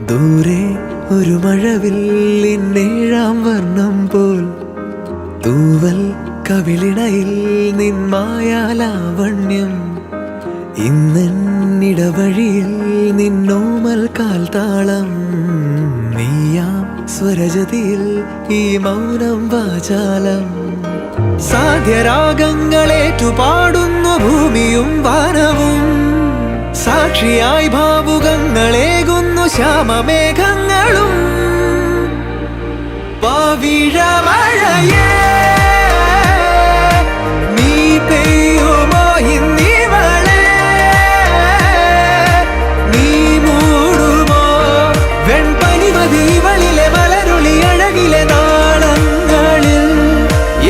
ദൂരെ ഒരു മഴവില്ലിൻ ഏഴാം വർണ്ണം പോൽ തൂവൽ കവിളിണയിൽ നിൻ മായാലാവണ്യം ഇന്നിടവഴിയിൽ നിന്നോമൽ കാൽത്താളം നീയാം സ്വരജതിയിൽ ഈ മൗനം വാചാലം സാധ്യരാഗങ്ങളേറ്റുപാടുന്നു ഭൂമിയും വാനവും സാക്ഷിയായി ഭാവുകങ്ങളേകുന്നു ശ്യാമമേഘങ്ങളും പവിഴമഴയേ നീ പെയ്യുമോ ഇന്നിവളെ നീ മൂടുമോ വെൺപനിമതിവളിലെ മലരുളി അഴകിലെ നാളങ്ങളിൽ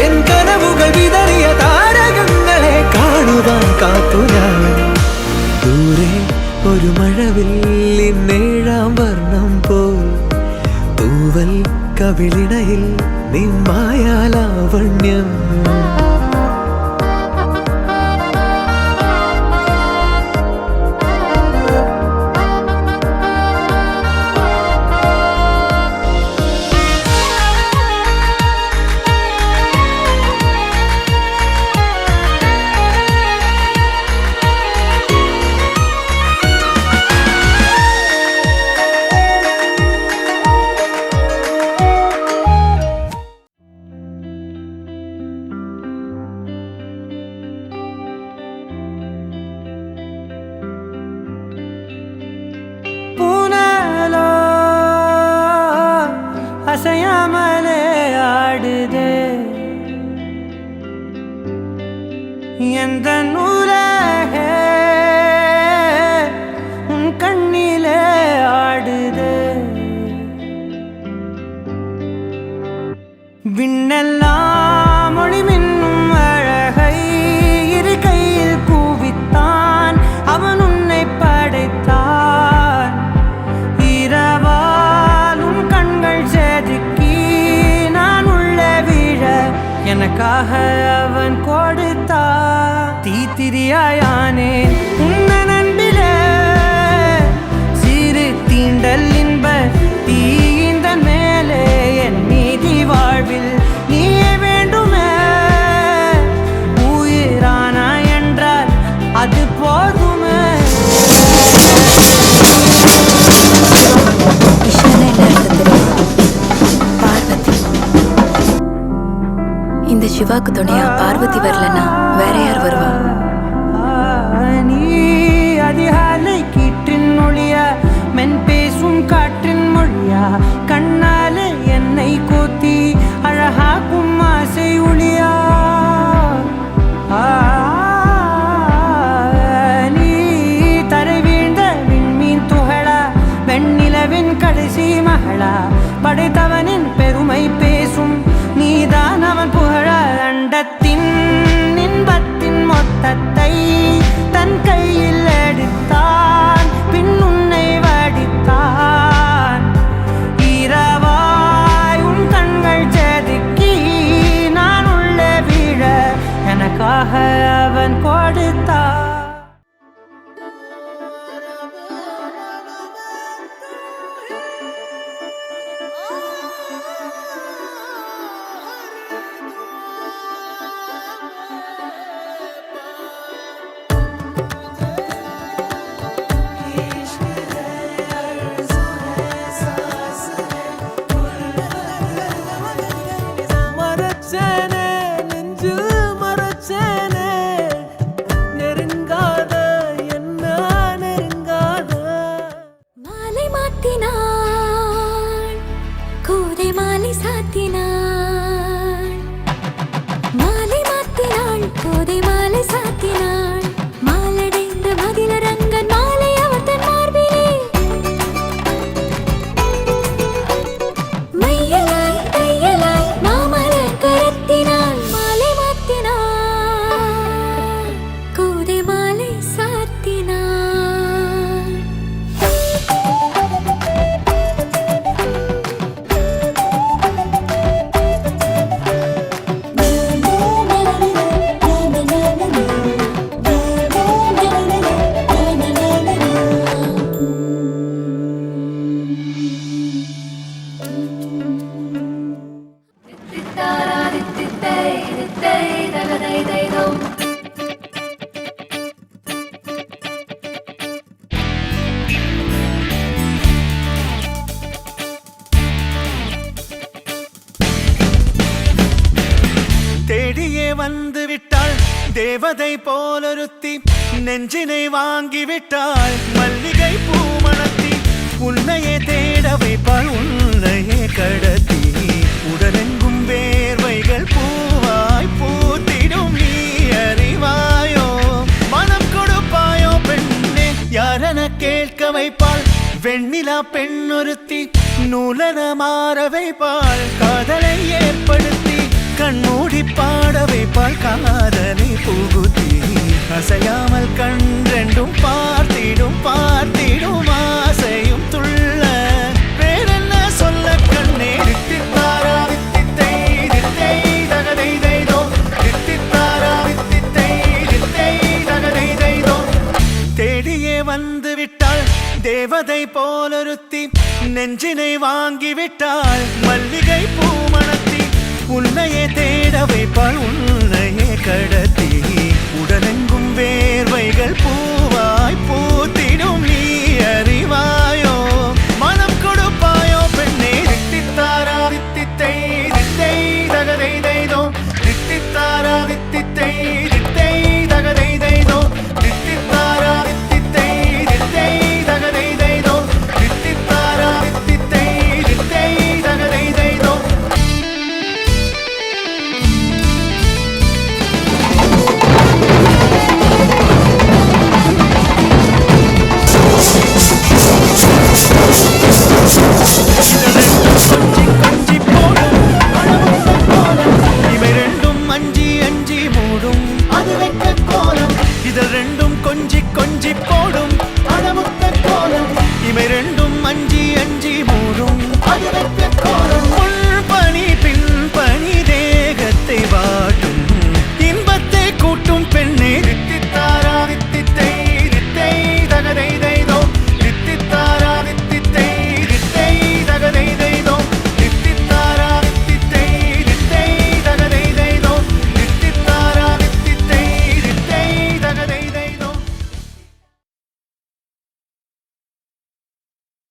എൻ കനവുകൾ വിതറിയ താരകങ്ങളെ കാണുവാൻ കാത്തുരാൻ ദൂരെ ഒരു മഴവില്ലിൻ ഏഴാം വർണ്ണം പോൽ തൂവൽ കവിളിണയിൽ നിൻ മായാലാവണ്യം அசையாமலே ஆடுதே எந்த நூலகே உன் கண்ணிலே ஆடுதே விண்ணெல்லாம் ஒளி மின்னும் அழகை இரு கையில் கூவித்தான் அவன் உன்னை படைத்தான் இரவாலும் கண்கள் செதுக்கி நான் உள்ளே விழ எனக்காக அவன் கொடுத்தா தீத்திரியாயானே உன்ன நண்பிலே சிறு தீண்டல் இன்ப தீந்த மேலே என் நீதி வாழ்வில் நீயே வேண்டுமே உயிரானா என்றால் அது போதுமே இந்த சிவாக்கு துணையா பார்வதி வரலன்னா வேற யார் வருவா? நீ அதிகாலை கீற்றின் மொழியா மென் பேசும் காற்றின் மொழியா கண்ணாலே என்னை கோத்தி அழகாக்கும் ஆசை ஒளியா நீ தரை வீழ்ந்த விண்மீன் துகளா வெண்ணிலவின் கடைசி மகளா படைத்தவனின் பெருமை பேசும் நீதான் அவன் புகழ அண்டத்தின் இன்பத்தின் மொத்தத்தை தன் கையில் எடுத்தான் பின் உன்னை வடித்தான் வந்து விட்டாள் தேவதை போலொருத்தி நெஞ்சினை வாங்கி விட்டாள் மல்லிகை பூமணத்தி உன்னையே தேட வைப்பாள் உன்னையே கடத்தி உடலெங்கும் வேர்வைகள் பூவாய் பூத்திடும் நீ அறிவாயோ மனம் கொடுப்பாயோ பெண்ணே யாரென கேட்க வைப்பாள் வெண்ணிலா பெண்ணொருத்தி நூலன மாற வைப்பாள் காதலை ஏற்படுத்தி கண்மூடி பாட வைப்பாள் காதலை புகுத்தி அசையாமல் கண்டெண்டும் பார்த்திடும் பார்த்திடும் ஆசையும் துள்ள வேறென்ன சொல்ல கண்ணே தித்தித்தாரா வித்தித்தை தித்தை தகதை தைதோ தித்தித்தாரா வித்தித்தை தித்தை தகதை தைதோ தேடியே வந்து விட்டாள் தேவதை போலொருத்தி நெஞ்சினை வாங்கி விட்டாள் மல்லிகை பூமணத்தி உன்னையே தேட வைப்பாள் உன்னையே கடத்தி